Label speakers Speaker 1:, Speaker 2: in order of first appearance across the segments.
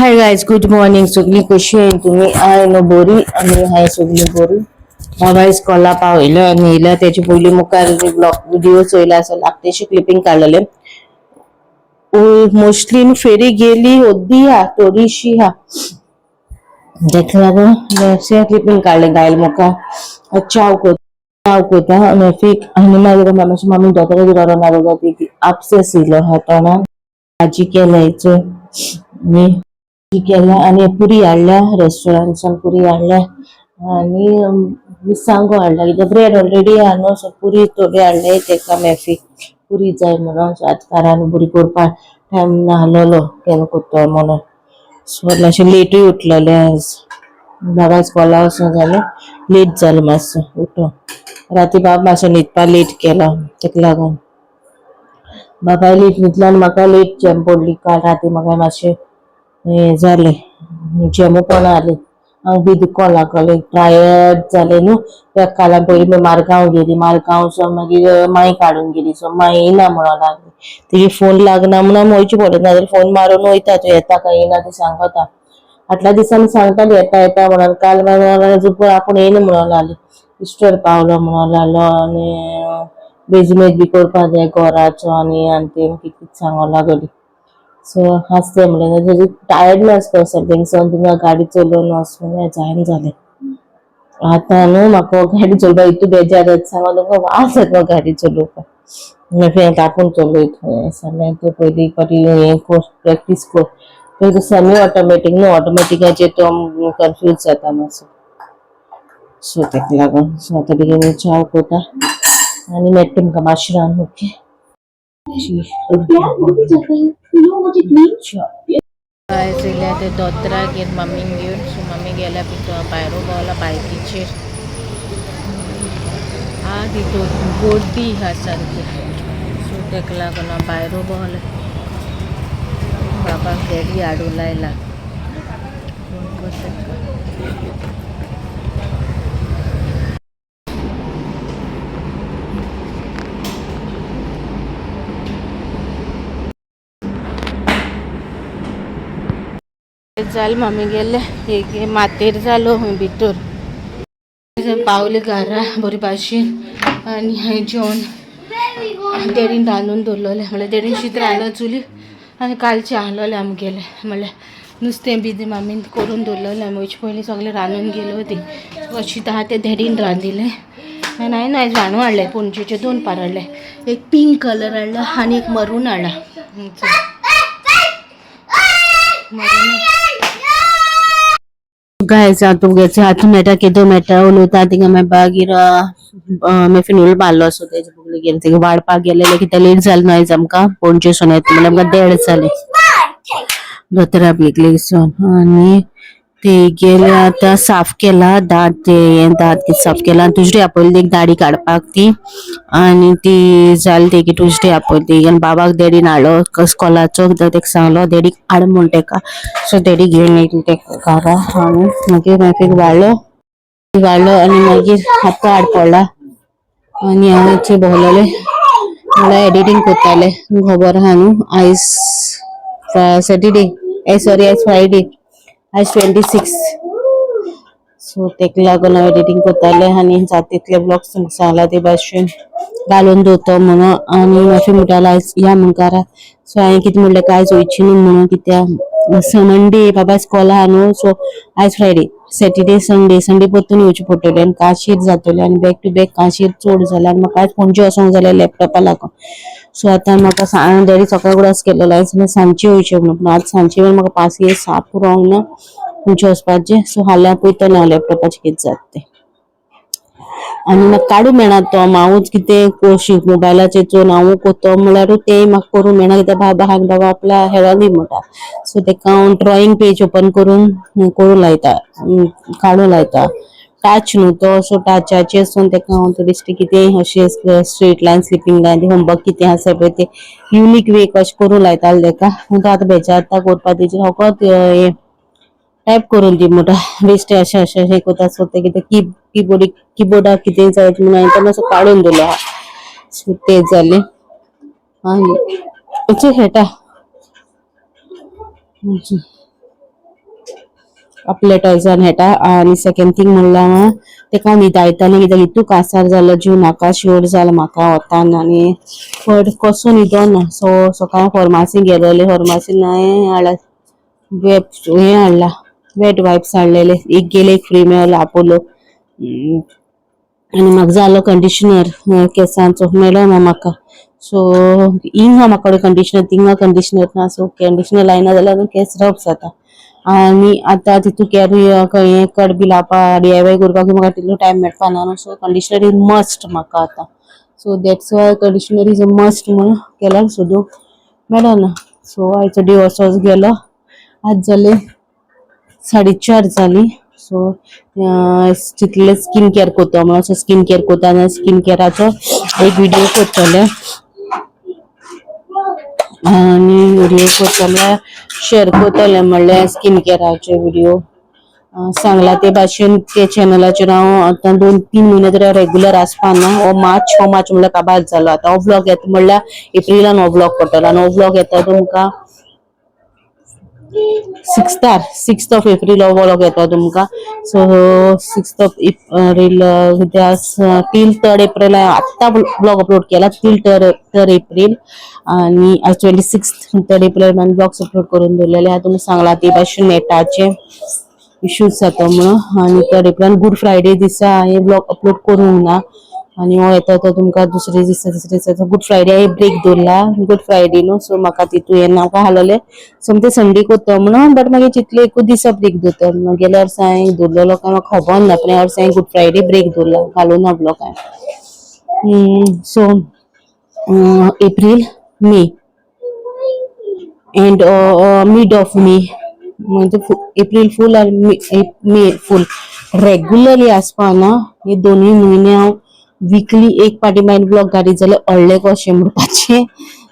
Speaker 1: Hi guys, good morning. सगळी कशी आहे तुम्ही? आय नो बोरी आणि हाय सगळी बोरी. बाबा इस्कॉला पावयला नेला त्याची पयली मुखार ब्लॉग व्हिडिओ चोयला असं लागतेशी क्लिपिंग काढलेले. मोस्टली फेरी गेली होती हा थोडीशी हा देखला गो वैसे क्लिपिंग काढले गायल मुका चाव को चाव कोता मैं फिक आणि माझ्या मामाची मम्मी डॉक्टर गिरारो नारो की अपसेस इलो हाताना भाजी केलायचं मी केला आणि पुरी हाडल्या रेस्टॉरंटसान पुरी हाडल्या आणि मिरसांगो हाडला कित्याक ब्रेड ऑलरेडी हा न्हू सो पुरी थोडी हाडले तेका मेफी पुरी जाय म्हणून सो आतां कारान पुरी करपाक टायम नाहलोलो केन्ना कोत्तो म्हणून सो मातशें लेटूय उठलेलें आज बाबा इस्कॉला वचून जालें लेट जालो मातसो उठून राती बाबा मातसो न्हिदपा लेट केलो तेका लागून बाबा लेट न्हिदलो आनी म्हाका लेट जेम पडली काल राती म्हाका मातशें हे जाले जेमू पण आले हांव बी दुखों लागले टायर्ड जाले न्हू त्या कालान पयलीं मारगांव गेली मारगांवसून मागीर माई काडून गेली सो माई येना म्हणून लागली तिजे फोन लागना म्हणून वयचें पडलें नाजाल्यार फोन मारून वयता तूं येता काय येना तें सांगता फाटल्या दिसांनी सांगताली येता येता म्हणून काल मागीर जुपर आपूण येना म्हणून लागली इस्टर पावलो म्हणून लागलो आनी बेजमेज बी करपा जाय घराचो आनी तें कितें सांगो लागली सो हासते म्हणलें टायर्डनेस कसो थिंगा गाडी चलोवन वचून जायना जालें आतां न्हू म्हाका गाडी चलोवपाक इतू बेजार येता सांगो तुका वाज येता गाडी चलोवपाक मागीर आपूण चलयता सांगलें तूं पयलीं पाटी हें कर प्रॅक्टीस कर पयलीं सेमी ऑटोमॅटीक न्हू ऑटोमॅटिकाचेर तो कन्फ्यूज जाता मातसो सो तेका लागून सो आतां बेगीन चाव करता आनी मेळटा तुमकां माशरान ओके ते दोतरा घेवन मम्मीक घेवन सो मम्मी गेल्या भितर भायर भोंवला बायकीचेर तितून गर्दी हा सारकी सो तेका लागून भायर भोंवला बाबाक डॅडी हाडूं लायला जाल मम्मी गेले एक मातेर जालो भितर पावले घरा बरी भाशेन आनी हांवें जेवण डॅडीन रांदून दवरलेलें म्हणल्यार डॅडीन शीत रांदलो चुली आनी कालचें आहलोलें आमी गेले म्हणल्यार नुस्तें बी मामीन करून दवरलेलें आमी वयचे पयलीं सगळें रांदून गेलो ती अशीं आहा तें डॅडीन रांदिलें आनी हांवें आयज वांटो हाडले पणजेचे 2 पार हाडले एक पिंक कलर हाडला आनी एक मरून हाडला गाइस तुमगे हाथ मेटा केदो मेटा उलोता तिंगा मैं बागीर मैं फिनूल मारलो असो तेजे बगले गेले तिंगा वाडपाक गेलेले कित्याक लेट जालें न्हू आयज आमकां पणजेसून येता म्हणल्यार आमकां 1:30 जालें दोतोरा बेगलेसून आनी ते गेले आतां साफ केला दांत कितें साफ केला तुजडे आपयली एक दाढी काडपाक ती आनी ती जाली तेगे तुजडे आपयली आनी बाबाक डॅडीन हाडलो इस्कॉलाचो कित्याक तेका सांगलो डॅडीक हाड म्हूण तेका सो डॅडी घेवन येयली तेका घरा आनी मागीर वाडलो आनी मागीर आतां हाड पडला आनी हांव थंय भोंवलेलें म्हणल्यार एडिटींग कोत्तालें खबर आहा न्हू आयज सॅटर्डे सॉरी आयज फ्रायडे आज 26 सो तेका लागून हांव एडिटींग कोत्तालें आनी जाता तितले ब्लॉग्स तुमकां सांगला ते भाशेन घालून दवरता म्हणून आनी मातशें म्हणटालो आयज या म्हूण घरा सो हांवें कितें म्हणलें काय आयज वयची न्हू म्हणून कित्याक मंडे बाबा इस्कॉल आहा न्हू सो आयज फ्रायडे सॅटर्डे संडे परतून येवचें पडटलें आनी काशीर जातलें आनी बॅक टू बॅक काशीर चड जालें आनी म्हाका आयज पणजे वचोंक जालें लॅपटॉपा लागून सो आतां म्हाका डॅडी सकाळ फुडें केलेलो आयज सांजचें वयचें म्हणून पूण आज सांजचें म्हाका 5 years साप रोंग ना पणजे वचपाचें सो हाल्यां पयतलें हांव लॅपटॉपाचें कितें जाता तें आनी म्हाका काडूं मेळना तो हांवूच कितें मोबायलाचेर चोवन हांवूं कोत्तो म्हणल्यार तें म्हाका करूं मेळना कित्याक बाबा आपल्या हेळो दी म्हणटा सो तेका हांव ड्रॉइंग पेज ओपन करूं लायता काडूं लायता टच न्हू तो सो टचाचेर तेका हांव बेश्टें कितें अशें straight line sleeping line homework कितें आसा पळय तें युनीक वे कशें करूं लायतालें तेका तो आतां बेजार जाता करपा तेजेर हांव टायप करून दी म्हणटा बेश्टें अशें कोता सो तें कितें कीबोर्डाक कितें जाय म्हणून हांवें तो मातसो काडून दवरलो आहा सो तें जालें आनी खेळटा आपलेटायझर हेटा आणि सेकंड थिंग म्हणल्यार तेका न्हिदायतालें कित्याक इतू कासार जालो जीव नाका शिवर जालो म्हाका वतान आनी बट कसो न्हिदो ना सो सकाळी फार्मासी गेलोले फार्मासीन हें हाडला हें हाडला वेट वायप्स हाडलेले एक गेले एक फ्री मेळलो आपोलो आनी म्हाका जालो कंडिशनर केसांचो मेळ्ळो ना म्हाका सो हिंग हा म्हाका कंडिशनर थिंगा कंडिशनर ना सो कंडिशनर लायना जाल्यार केस रफ जाता आनी आतां तितू हें कट बी लावपा DIY करपाक म्हाका तितलो टायम मेळपाना न्हू सो कंडिशनर इज मस्ट म्हाका आतां so that's why conditioner is a must म्हणून केल्यार सोदूंक मेळना सो आयचो डे असोच गेलो आज जाले 4:30 जाली सो चितले स्किन केअर कोत्ता म्हणून सो स्किन केअर कोत्ता स्किन केअराचो एक व्हिडिओ करतले आनी व्हिडिओ करतले शेअर करतले म्हणल्यार स्किन केअराचे व्हिडिओ सांगला ते भाशेन ते चॅनलाचेर हांव आतां 2-3 म्हयने तरी रेग्युलर आसपाना हो मार्च म्हणल्यार काबार जालो आतां हो व्लॉग येता म्हणल्यार एप्रिलान हो व्लॉग पडटलो आनी हो व्लॉग येता तुमकां 6th of April हो व्लॉग येता तुमकां so 6th of April till 3rd April आत्तां व्लॉग अपलोड केला टील 3rd April आणि आज 26th 3rd April blogs upload करून दवरलेले आहा तुमी सांगला ते भाशेन नेटाचे इश्यूज जाता म्हणून आनी 3rd April गुड फ्रायडे दिसा हांवें ब्लॉग अपलोड करूंक ना आनी हो येता तो तुमकां दुसरे दिसा गुड फ्रायडे हांवें ब्रेक दवरला गुड फ्रायडे न्हू सो म्हाका तितू हें नाका हालोले सो ते संडे कोत्ता म्हणून बट मागीर चितले एकूच दिसा ब्रेक दवरता गेल्या वर्सा हांवें दवरलेलो काय म्हाका खबर ना पण ह्या वर्सा हांवें गुड फ्रायडे ब्रेक दवरला घालूना ब्लॉग हांवें so April may end mid of May म्हणजे एप्रिल फुल आनी मे फुल रेग्युलरली आसपाना हे दोनूय म्हयने हांव वीकली एक पाटी मागीर ब्लॉग घालीत जाल्यार व्हडले कशें म्हणपाचे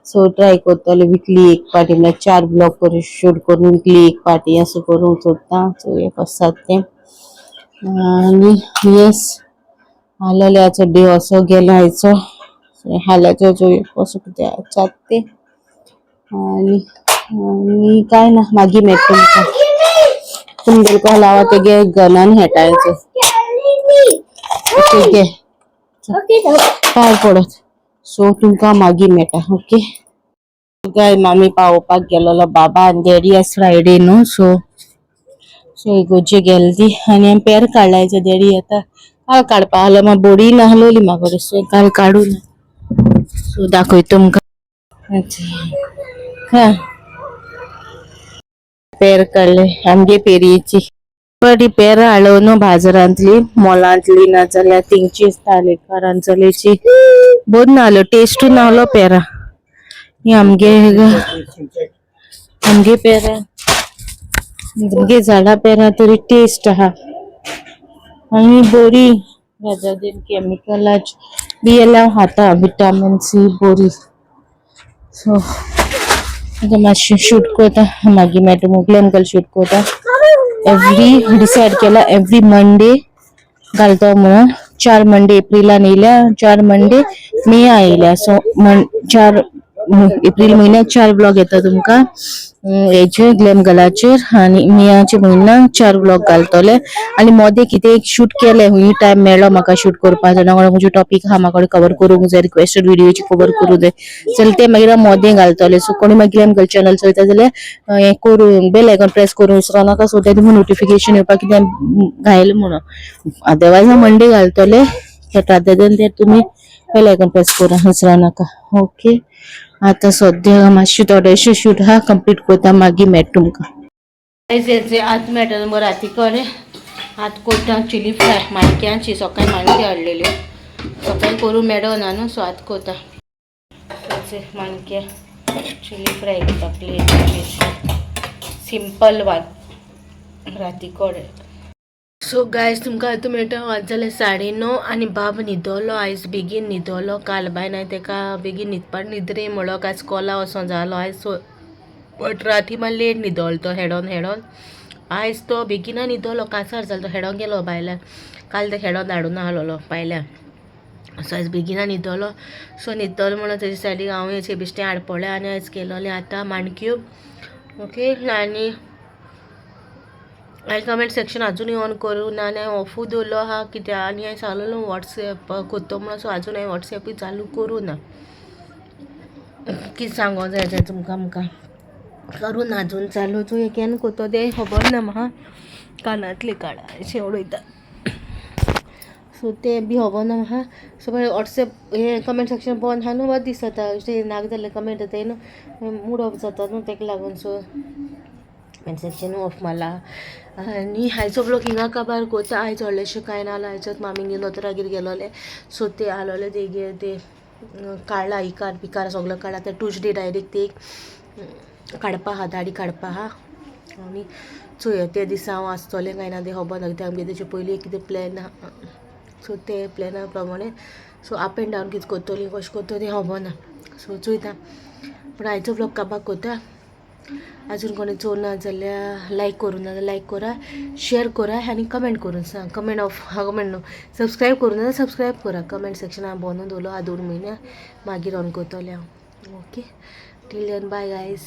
Speaker 1: सो ट्राय करतले वीकली एक पाटी म्हळ्यार 4 ब्लॉग करून शूट करून वीकली एक पाटी असं करूंक सोदता सो एक आसात ते आनी येस हालोल्याचो डे असो गेलो आयचो हाल्याचो कसो कितें आसात ते आनी काय ना मागीर मेळटा तुमकां लावा तेगे गनान हेटायचो ओके पाय पडत सो तुमकां मागीर मेळटा ओके काय मामी पावोवपाक गेलोलो बाबा आनी डॅडी आज फ्रायडे न्हू सो इगोर्जे गेल्ली आनी हांवें पेर काडलायचो डॅडी येता काल काडपा आहलो म्हाका बडी नाहलोली म्हाका सो काल काडून सो दाखयता तुमकां हा पेर काडले आमगे पेरयेची बरी पेर हाडून बाजारांतली मॉलांतली नाजाल्यार तेंची तालेकारान चलेची बरी नाहल्यो टेस्टू नाहलो पेरा ही आमगे पेरा आमगे झाडां पेरा तरी टेस्ट आहा आनी बरी रादर देन केमिकलाची बी एला खाता विटामिन सी बरी सो मातशें शूट करता मागीर मेळटा मोगले अंकल शूट करता एवरी डिसायड केला एवरी मंडे घालता म्हणून 4 मंडे एप्रिलान येयल्या 4 मंडे मे येयल्या सो 4 एप्रिल म्हयन्याक 4 ब्लॉग येता तुमकां हेचे ग्लॅम गलाचेर आनी मेयाच्या म्हयन्याक 4 ब्लॉग घालतले आनी मोदे कितें एक शूट केले हुंय टायम मेळ्ळो म्हाका शूट करपाक जाय खंयचे टॉपिक आहा म्हाका कवर करूंक जाय रिक्वेस्टेड व्हिडिओची कवर करूंक जाय जाल्यार ते मागीर मोदे घालतले सो कोणी मागीर आमगे चॅनल चलयता जाल्यार हें करून बेल आयकॉन प्रेस करूंक विसरो नाका सो तें नोटिफिकेशन येवपाक कितें घायल म्हणून अदरवायज हांव मंडे घालतले रादर देन ते तुमी बेल आयकॉन प्रेस करूंक विसरो नाका ओके आता सद्या मातशें थोडेशें शूट आहा कंप्लीट करता मागीर मेळटा तुमकां आतां मेळटा तुमकां राती कडेन आतां करता चिली फ्राय माणक्यांची सकाळीं माणक्यो हाडलेल्यो सकाळीं करूंक मेळो ना न्हू सो आतां करता माणक्या चिली फ्राय करता प्लेन सिंपल वन राती कडेन सो गायज तुमकां आतां मेळटा आज जाल्यार 9:30 आनी बाब न्हिदलो आयज बेगीन न्हिदलो काल बाय हांवें तेका बेगीन न्हिदपाक न्हिद्रे म्हणलो काय स्कॉला वचों जालो आयज सो बट राती मात लेट न्हिदलो तो हेडोन आयज तो बेगिना न्हिदलो कांसार जालो तो हेडोन गेलो भायल्यान काल तो हेडोन धाडून आहलोलो भायल्यान सो आयज बेगिना न्हिदलो सो न्हिदलो म्हणून तेजे सायडीक हांव अशें बिश्टें हाडपलें आनी आयज केलोलें आतां माणक्यो ओके आनी हांवें कमेंट सेक्शन आजुनूय ऑन करूं ना आनी हांवें ऑफू दवरलो आहा कित्याक आनी हांवें सांगलेलो वॉट्सॅप कोत्तो म्हणून सो आजून हांवें वॉट्सॅपूय चालू करूं ना कितें सांगो जाय तें तुमकां आमकां करून आजून चालू तूं केन्ना कोत्तो तें खबर ना म्हाका कानांतले काडा अशें उडयता सो तें बी खबर ना म्हाका सो वॉट्सॅप हें कमेंट सेक्शन बंद आहा न्हू बरें दिसता अशें नाक जाल्ले कमेंट येताय न्हू मूड ऑफ जाता न्हू तेका लागून सो कमेंट सेक्शन ऑफ मारला आनी आयचो ब्लॉग हिंगा काबार कोता आयज व्हडलेशें कांय ना जाल्यार आयजच मामींगेर दोतोरागेर गेलोले सो ते आलोले तेगेर ते काडला इकार बिकार सगळो काडला ते ट्युजडे डायरेक्ट ते काडपा आहा दाडी काडपा आहा आनी चोय ते दिसा हांव आसतोलें काय ना तें खबर ना कित्याक आमगे तेचे पयलीं कितें प्लॅन आहा सो ते प्लॅना प्रमाणे सो अप एंड डावन कितें कोत्तोली कशें कोत्तो तें खबर ना सो चोयता पूण आयचो ब्लॉग काबार कोता आजून कोणी चोवना जाल्यार लायक करूं ना जाल्यार लायक करा शेअर करा आनी कमेंट करून सांग कमेंट न्हू सबस्क्रायब करूं ना जाल्यार सबस्क्रायब करा कमेंट सेक्शन हांव बंद दवरलो 2 म्हयने मागीर ऑन कोत्तोलें हांव okay till then bye guys.